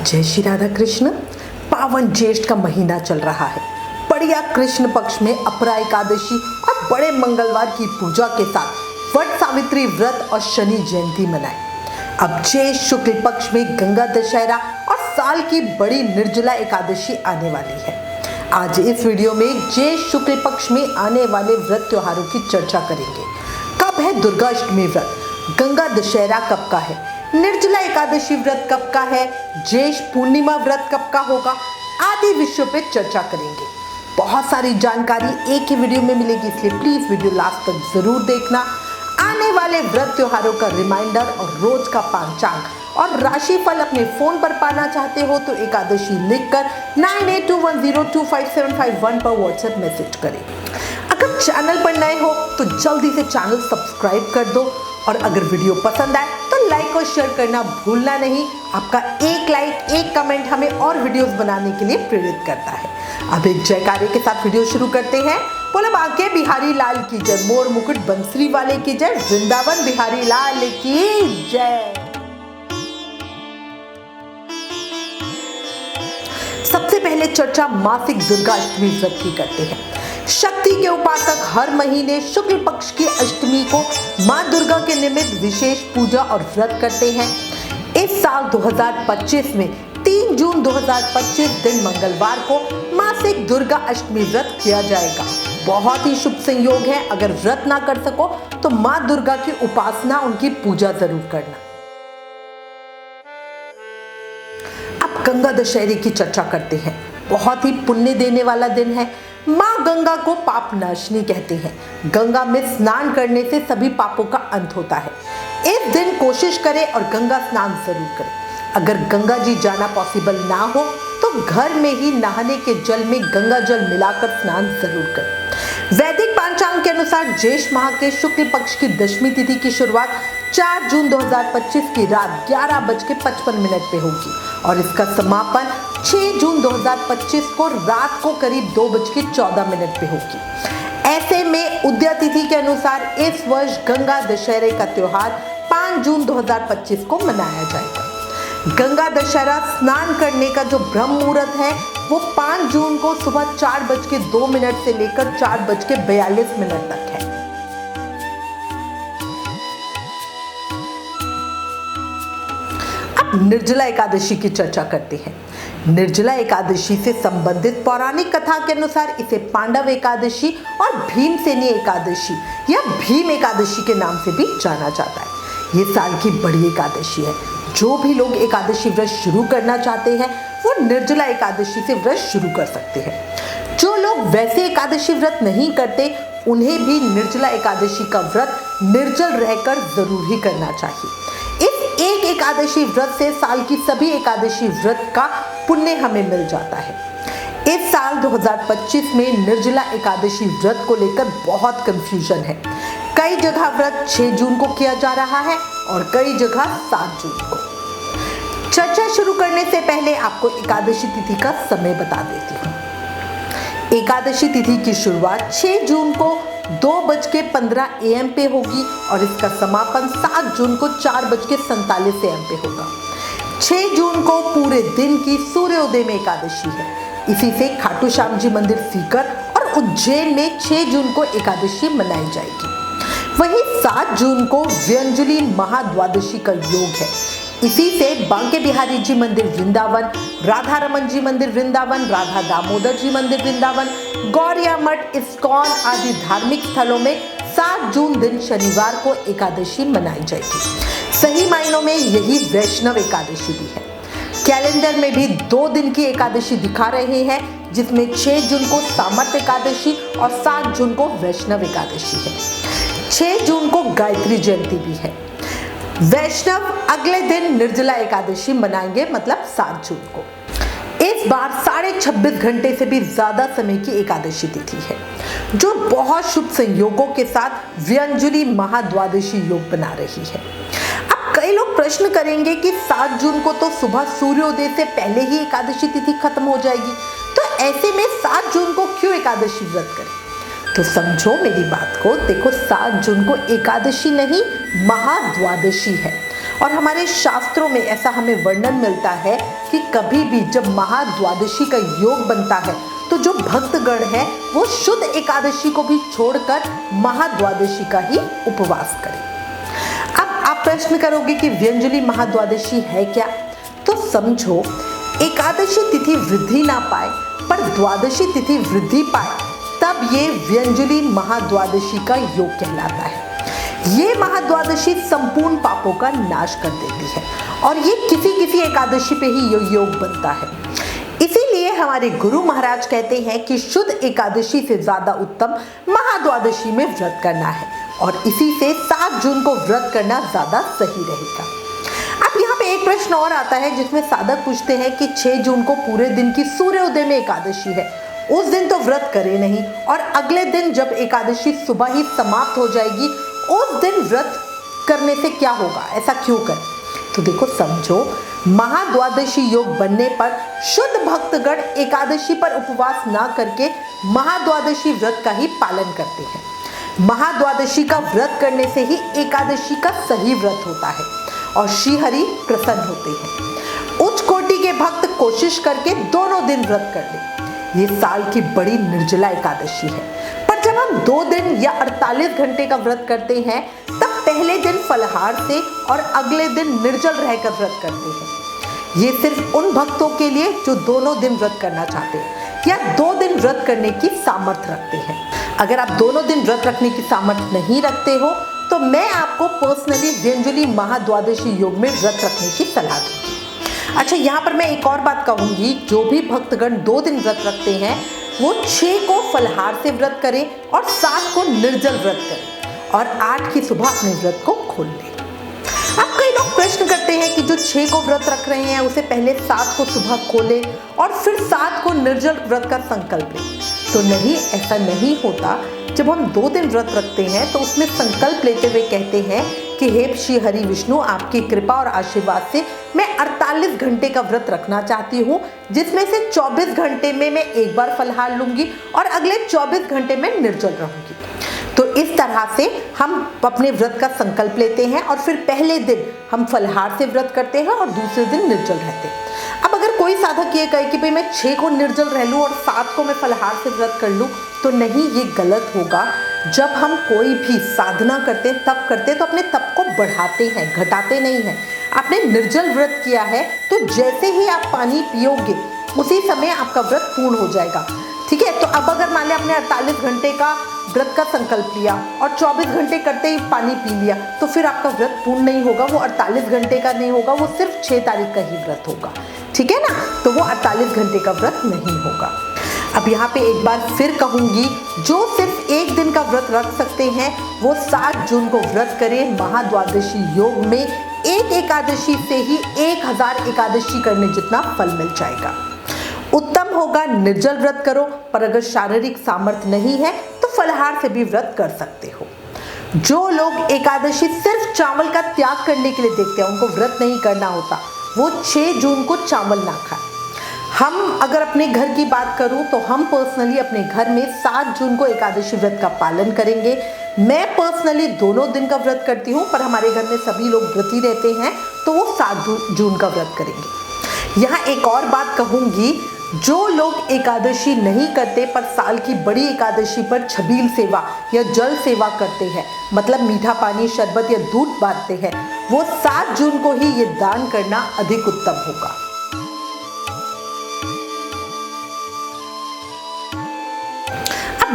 जय श्री राधा कृष्ण। पावन ज्येष्ठ का महीना चल रहा है। बढ़िया कृष्ण पक्ष में अपरा एकादशी और बड़े मंगलवार की पूजा के साथ वट सावित्री व्रत और शनि जयंती मनाएं। अब ज्येष्ठ शुक्ल पक्ष में गंगा दशहरा और साल की बड़ी निर्जला एकादशी आने वाली है। आज इस वीडियो में ज्येष्ठ शुक्ल पक्ष में आने वाले व्रत त्योहारों की चर्चा करेंगे। कब है दुर्गा अष्टमी व्रत, गंगा दशहरा कब का है, निर्जला एकादशी व्रत कब का है, ज्येष्ठ पूर्णिमा व्रत कब का होगा, आदि विषयों पे चर्चा करेंगे। बहुत सारी जानकारी एक ही वीडियो में मिलेगी, इसलिए प्लीज वीडियो लास्ट तक जरूर देखना। आने वाले व्रत त्योहारों का रिमाइंडर और रोज का पांचांग और राशिफल अपने फोन पर पाना चाहते हो तो एकादशी लिखकर 9821025751 पर व्हाट्सएप मैसेज करें। अगर चैनल पर नए हो तो जल्दी से चैनल सब्सक्राइब कर दो और अगर वीडियो पसंद आए तो लाइक और शेयर करना भूलना नहीं। आपका एक लाइक एक कमेंट हमें और वीडियोस बनाने के लिए प्रेरित करता है। अब एक जयकारे के साथ वीडियो शुरू करते हैं। बोलो बांके बिहारी लाल की जय, मोर मुकुट बंसरी वाले की जय, वृंदावन बिहारी लाल की जय। सबसे पहले चर्चा मासिक दुर्गा अष्टमी व्रत की करते हैं। शक्ति के उपासक हर महीने शुक्ल पक्ष की अष्टमी को मां दुर्गा के निमित्त विशेष पूजा और व्रत करते हैं। इस साल 2025 में 3 जून 2025 दिन मंगलवार को मासिक दुर्गा अष्टमी व्रत किया जाएगा। बहुत ही शुभ संयोग है। अगर व्रत ना कर सको तो मां दुर्गा की उपासना, उनकी पूजा जरूर करना। अब गंगा दशहरे की चर्चा करते हैं। बहुत ही पुण्य देने वाला दिन है। मां गंगा को पाप नाशनी कहते हैं। गंगा में स्नान करने से सभी पापों का अंत होता है। इस दिन कोशिश करें और गंगा स्नान जरूर करें। अगर गंगा जी जाना पॉसिबल ना हो तो घर में ही नहाने के जल में गंगा जल मिलाकर स्नान जरूर करें। वैदिक पंचांग के अनुसार ज्येष्ठ माह के शुक्ल पक्ष की दशमी तिथि की शुरुआत 4 जून 2025 की रात 11:55 पे होगी और इसका समापन 6 जून 2025 को रात को करीब 2:14 पे होगी। ऐसे में उदय तिथि के अनुसार इस वर्ष गंगा दशहरे का त्योहार 5 जून 2025 को मनाया जाएगा। गंगा दशहरा स्नान करने का जो ब्रह्म मुहूर्त है वो 5 जून को सुबह 4:02 से लेकर 4:42 तक है। अब निर्जला एकादशी की चर्चा करते हैं। निर्जला एकादशी से संबंधित पौराणिक कथा के अनुसार इसे पांडव एकादशी और भीमसेनी एकादशी या भीम एकादशी के नाम से भी जाना जाता है। ये साल की बड़ी एकादशी है। जो भी लोग एकादशी व्रत शुरू करना चाहते हैं वो निर्जला एकादशी से व्रत शुरू कर सकते हैं। जो लोग वैसे एकादशी व्रत नहीं करते उन्हें भी निर्जला एकादशी का व्रत निर्जल रहकर जरूर ही करना चाहिए। इस एक एकादशी व्रत से साल की सभी एकादशी व्रत का पुण्य हमें मिल जाता है। इस साल 2025 में निर्जला एकादशी व्रत को लेकर बहुत कंफ्यूजन है। कई जगह व्रत 6 जून को किया जा रहा है और कई जगह 7 जून को। चर्चा शुरू करने से पहले आपको एकादशी तिथि का समय बता देती हूँ। एकादशी तिथि की शुरुआत 6 जून को 2:15 AM पे होगी और इसका समापन 7 जून को 4:47 AM पे होगा। 6 जून को पूरे दिन की सूर्योदय में एकादशी है। इसी से खाटू श्याम जी मंदिर सीकर और उज्जैन में 6 जून को एकादशी मनाई जाएगी। वहीं 7 जून को व्यंजुली महाद्वादशी का योग है। इसी से बांके बिहारी जी मंदिर वृंदावन, राधा रमन जी मंदिर वृंदावन, राधा दामोदर जी मंदिर वृंदावन, गौरिया मठ, इस्कॉन आदि धार्मिक स्थलों में 7 जून दिन शनिवार को एकादशी मनाई जाएगी। सही मायनों में यही वैष्णव एकादशी भी है। कैलेंडर में भी 2 दिन की एकादशी दिखा रहे हैं, जिसमें 6 जून को सामर्थ एकादशी और 7 जून को वैष्णव एकादशी है। 6 जून को गायत्री जयंती भी है। वैष्णव अगले दिन निर्जला एकादशी मनाएंगे, मतलब 7 जून को। इस बार 26.5 घंटे से भी ज्यादा समय की एकादशी तिथि है, जो बहुत शुभ संयोगों के साथ व्यंजुली महाद्वादशी योग बना रही है। अब कई लोग प्रश्न करेंगे कि 7 जून को तो सुबह सूर्योदय से पहले ही एकादशी तिथि खत्म हो जाएगी, तो ऐसे में 7 जून को क्यों एकादशी व्रत करें? तो समझो मेरी बात को। देखो, 7 जून को एकादशी नहीं महाद्वादशी है और हमारे शास्त्रों में ऐसा हमें वर्णन मिलता है कि कभी भी जब महाद्वादशी का योग बनता है तो जो भक्तगण है वो शुद्ध एकादशी को भी छोड़कर महाद्वादशी का ही उपवास करें। अब आप प्रश्न करोगे कि व्यंजली महाद्वादशी है क्या? तो समझो, एकादशी तिथि वृद्धि ना पाए पर द्वादशी तिथि वृद्धि पाए, तब ये व्यंजली महाद्वादशी का योग कहलाता है। ये महाद्वादशी संपूर्ण पापों का नाश कर देती है और ये किसी किसी एकादशी पे ही ये योग बनता है। इसीलिए हमारे गुरु महाराज कहते हैं कि शुद्ध एकादशी से ज्यादा उत्तम महाद्वादशी में व्रत करना है और इसी से 7 जून को व्रत करना ज्यादा सही रहेगा। अब यहाँ पे एक प्रश्न और आता है जिसमें साधक पूछते हैं कि 6 जून को पूरे दिन की सूर्योदय में एकादशी है, उस दिन तो व्रत करे नहीं और अगले दिन जब एकादशी सुबह ही समाप्त हो जाएगी उस दिन व्रत करने से क्या होगा, ऐसा क्यों करें? तो देखो समझो, महाद्वादशी योग बनने पर शुद्ध भक्तगण एकादशी पर उपवास ना करके महाद्वादशी व्रत का ही पालन करते हैं। महाद्वादशी का व्रत करने से ही एकादशी का सही व्रत होता है और श्रीहरि प्रसन्न होते हैं। उच्च कोटि के भक्त कोशिश करके दोनों दिन व्रत कर ले। ये साल की बड़ी निर्जला एकादशी है, पर जब हम 2 दिन या 48 घंटे का व्रत करते हैं तब पहले दिन फलाहार से और अगले दिन निर्जल रहकर व्रत करते हैं। ये सिर्फ उन भक्तों के लिए जो दोनों दिन व्रत करना चाहते हैं या 2 दिन व्रत करने की सामर्थ्य रखते हैं। अगर आप दोनों दिन व्रत रखने की सामर्थ्य नहीं रखते हो तो मैं आपको पर्सनली व्यंजली महाद्वादशी योग में व्रत रखने की सलाह दूंगी। अच्छा, यहाँ पर मैं एक और बात कहूंगी, जो भी भक्तगण 2 दिन व्रत रखते हैं वो 6 को फलाहार से व्रत करें और 7 को निर्जल व्रत करें और 8 की सुबह अपने व्रत को खोल लें। अब कई लोग प्रश्न करते हैं कि जो 6 को व्रत रख रहे हैं उसे पहले 7 को सुबह खोलें और फिर 7 को निर्जल व्रत का संकल्प लें। तो नहीं, ऐसा नहीं होता। जब हम 2 दिन व्रत रखते हैं तो उसमें संकल्प लेते हुए कहते हैं कि हे श्री हरि विष्णु, आपकी कृपा और आशीर्वाद से मैं 48 घंटे का व्रत रखना चाहती हूँ, जिसमें से 24 घंटे में मैं एक बार फलाहार लूंगी और अगले 24 घंटे में निर्जल रहूंगी। तो इस तरह से हम अपने व्रत का संकल्प लेते हैं और फिर पहले दिन हम फलाहार से व्रत करते हैं और दूसरे दिन निर्जल रहते हैं। अब अगर कोई साधक ये कहे कि भाई मैं 6 को निर्जल रह लूँ और 7 को मैं फलाहार से व्रत कर लूँ, तो नहीं, ये गलत होगा। जब हम कोई भी साधना करते हैं, तप करते हैं, तो अपने तप को बढ़ाते हैं, घटाते नहीं हैं। आपने निर्जल व्रत किया है तो जैसे ही आप पानी पियोगे उसी समय आपका व्रत पूर्ण हो जाएगा। ठीक है, तो अब अगर मान लिया आपने 48 घंटे का व्रत का संकल्प लिया और 24 घंटे करते ही पानी पी लिया, तो फिर आपका व्रत पूर्ण नहीं होगा, वो 48 घंटे का नहीं होगा, वो सिर्फ 6 तारीख का ही व्रत होगा। ठीक है ना, तो वो 48 घंटे का व्रत नहीं होगा। अब यहाँ पे एक बार फिर कहूंगी, जो सिर्फ 1 दिन का व्रत रख सकते हैं वो 7 जून को व्रत करें। महाद्वादशी योग में एक एकादशी से ही 1000 एकादशी करने जितना फल मिल जाएगा। उत्तम होगा निर्जल व्रत करो, पर अगर शारीरिक सामर्थ्य नहीं है तो फलाहार से भी व्रत कर सकते हो। जो लोग एकादशी सिर्फ चावल का त्याग करने के लिए देखते हैं, उनको व्रत नहीं करना होता, वो 6 जून को चावल ना खाएं। हम अगर अपने घर की बात करूं तो हम पर्सनली अपने घर में 7 जून को एकादशी व्रत का पालन करेंगे। मैं पर्सनली दोनों दिन का व्रत करती हूं, पर हमारे घर में सभी लोग व्रती रहते हैं तो वो 7 जून का व्रत करेंगे। यहाँ एक और बात कहूंगी, जो लोग एकादशी नहीं करते पर साल की बड़ी एकादशी पर छबील सेवा या जल सेवा करते हैं, मतलब मीठा पानी, शरबत या दूध बांटते हैं, वो 7 जून को ही ये दान करना अधिक उत्तम होगा।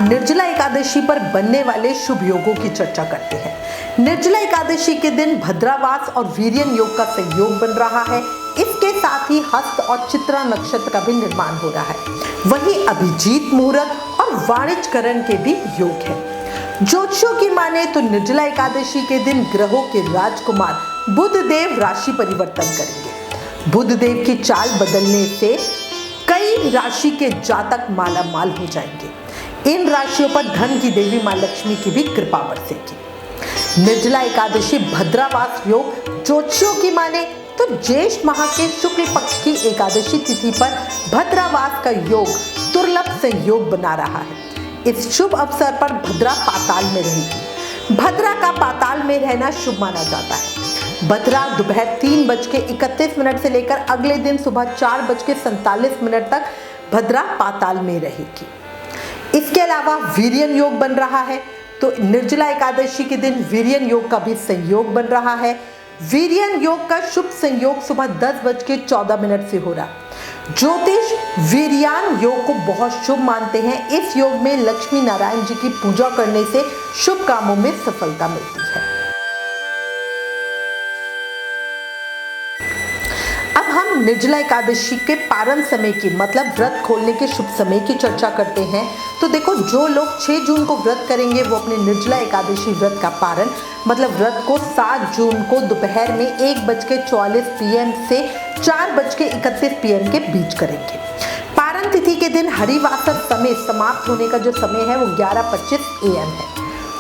निर्जला एकादशी पर बनने वाले शुभ योगों की चर्चा करते हैं। निर्जला एकादशी के दिन भद्रावास और वीर्यन योग का संयोग बन रहा है। इसके साथ ही हस्त और चित्रा नक्षत्र का भी निर्माण हो रहा है। वहीं अभिजीत मुहूर्त और वाणिज्यकरण के भी योग है। ज्योतिषियों की माने तो निर्जला एकादशी के दिन ग्रहों के राजकुमार बुध देव राशि परिवर्तन करेंगे। बुध देव की चाल बदलने से कई राशि के जातक माला माल हो जाएंगे। इन राशियों पर धन की देवी मां लक्ष्मी की भी कृपा बरसेगी। निर्जला एकादशी भद्रावास योग ज्योतिषियों की माने तो ज्येष्ठ माह के शुक्ल पक्ष की एकादशी तिथि पर भद्रावास का योग दुर्लभ संयोग बना रहा है। इस शुभ अवसर पर भद्रा पाताल में रहेगी। भद्रा का पाताल में रहना शुभ माना जाता है। भद्रा दोपहर 3:31 से लेकर अगले दिन सुबह 4:47 तक भद्रा पाताल में रहेगी। इसके अलावा वीर्यन योग बन रहा है, तो निर्जला एकादशी के दिन वीर्यन योग का भी संयोग बन रहा है। वीर्यन योग का शुभ संयोग सुबह 10:14 से हो रहा। ज्योतिष वीर्यान योग को बहुत शुभ मानते हैं। इस योग में लक्ष्मी नारायण जी की पूजा करने से शुभ कामों में सफलता मिलती है। अब हम निर्जला एकादशी के पारण समय की मतलब व्रत खोलने के शुभ समय की चर्चा करते हैं। तो देखो, जो लोग 6 जून को व्रत करेंगे वो अपने निर्जला एकादशी व्रत का पारण मतलब व्रत को 7 जून को दोपहर में 1:44 PM से 4:31 PM के बीच करेंगे। पारण तिथि के दिन हरिवासर समय समाप्त होने का जो समय है वो 11:25 AM है।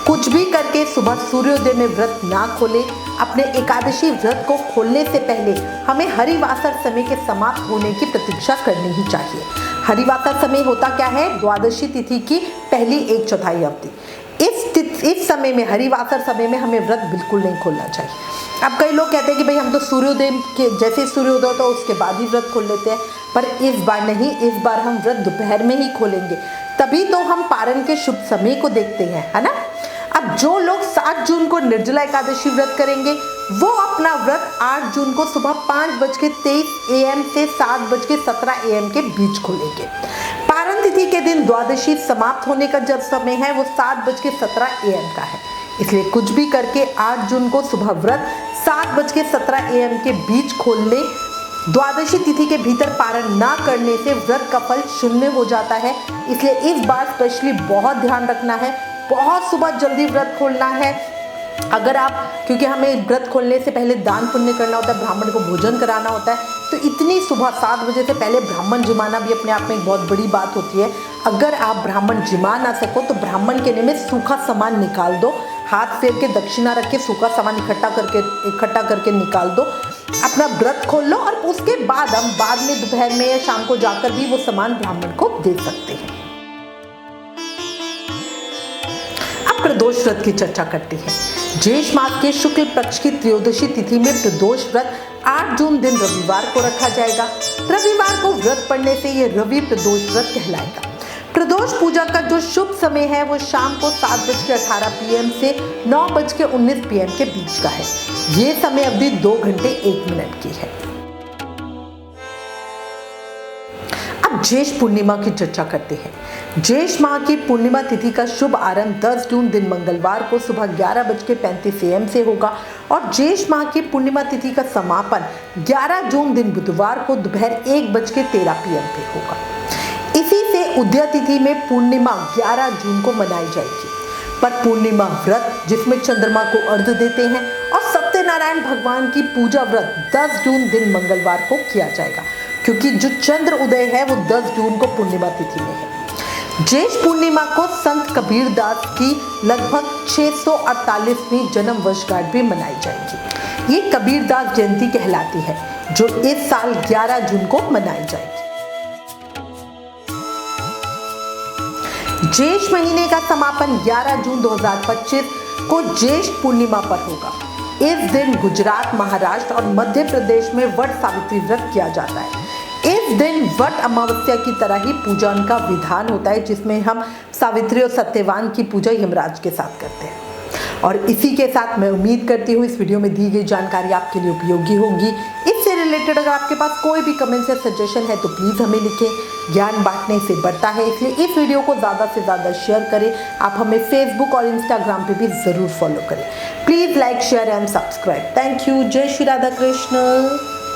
कुछ भी करके सुबह सूर्योदय में व्रत ना खोले। अपने एकादशी व्रत को खोलने से पहले हमें हरिवासर समय के समाप्त होने की प्रतीक्षा करनी ही चाहिए। हरिवासर समय होता क्या है? द्वादशी तिथि की पहली 1/4 अवधि। इस समय में हरिवासर समय में हमें व्रत बिल्कुल नहीं खोलना चाहिए। अब कई लोग कहते हैं कि भाई हम तो सूर्योदय के जैसे सूर्योदय होता है उसके बाद ही व्रत खोल लेते हैं, पर इस बार नहीं, इस बार हम व्रत दोपहर में ही खोलेंगे। तभी तो हम पारण के शुभ समय को देखते हैं, है ना। अब जो लोग 7 जून को निर्जला एकादशी व्रत करेंगे वो अपना व्रत 8 जून को सुबह 5:23 AM से 7:17 AM के बीच खोलेंगे। पारण तिथि के दिन द्वादशी समाप्त होने का जब समय है वो 7:17 AM का है। इसलिए कुछ भी करके 8 जून को सुबह व्रत 7:17 AM के बीच खोल ले। द्वादशी तिथि के भीतर पारण ना करने से व्रत का फल 0 हो जाता है। इसलिए इस बार स्पेशली बहुत ध्यान रखना है, बहुत सुबह जल्दी व्रत खोलना है। अगर आप, क्योंकि हमें व्रत खोलने से पहले दान पुण्य करना होता है, ब्राह्मण को भोजन कराना होता है, तो इतनी सुबह 7 बजे से पहले ब्राह्मण जिमाना भी अपने आप में एक बहुत बड़ी बात होती है। अगर आप ब्राह्मण जिमा ना सको तो ब्राह्मण के में सूखा सामान निकाल दो, हाथ फेर के दक्षिणा रख के सूखा सामान इकट्ठा करके निकाल दो, अपना व्रत खोल लो और उसके बाद हम बाद में दोपहर में या शाम को जाकर भी वो सामान ब्राह्मण को दे सकते हैं। प्रदोष व्रत की चर्चा करते हैं। ज्येष्ठ मास के शुक्ल पक्ष की त्रयोदशी तिथि में प्रदोष व्रत 8 जून दिन रविवार को रखा जाएगा। रविवार को व्रत पड़ने से यह रवि प्रदोष व्रत कहलाएगा। प्रदोष पूजा का जो शुभ समय है वो शाम को 7:18 PM से 9:19 PM के बीच का है। ये समय अवधि 2 घंटे 1 मिनट की है। अब ज्येष्ठ पूर्णिमा की चर्चा करते हैं। ज्येष्ठ माह की पूर्णिमा तिथि का शुभ आरंभ 10 जून दिन मंगलवार को सुबह 11:35 AM से होगा और ज्येष्ठ माह की पूर्णिमा तिथि का समापन 11 जून दिन बुधवार को दोपहर 1:13 PM पे होगा। इसी से उदया तिथि में पूर्णिमा 11 जून को मनाई जाएगी। पर पूर्णिमा व्रत जिसमें चंद्रमा को अर्घ्य देते हैं और सत्यनारायण भगवान की पूजा व्रत 10 जून दिन मंगलवार को किया जाएगा, क्योंकि जो चंद्र उदय है वो 10 जून को पूर्णिमा तिथि में है। ज्येष्ठ पूर्णिमा को संत कबीरदास की लगभग 648वीं जन्म वर्षगांठ भी मनाई जाएगी। ये कबीरदास जयंती कहलाती है जो इस साल 11 जून को मनाई जाएगी। ज्येष्ठ महीने का समापन 11 जून 2025 को ज्येष्ठ पूर्णिमा पर होगा। इस दिन गुजरात, महाराष्ट्र और मध्य प्रदेश में वट सावित्री व्रत किया जाता है। इस दिन वट अमावस्या की तरह ही पूजन का विधान होता है, जिसमें हम सावित्री और सत्यवान की पूजा यमराज के साथ करते हैं। और इसी के साथ मैं उम्मीद करती हूँ इस वीडियो में दी गई जानकारी आपके लिए उपयोगी होगी। इससे रिलेटेड अगर आपके पास कोई भी कमेंट या सजेशन है तो प्लीज़ हमें लिखें। ज्ञान बांटने से बढ़ता है, इसलिए इस वीडियो को ज़्यादा से ज़्यादा शेयर करें। आप हमें फेसबुक और इंस्टाग्राम पे भी ज़रूर फॉलो करें। Please like, share and subscribe. Thank you. जय श्री राधा कृष्ण।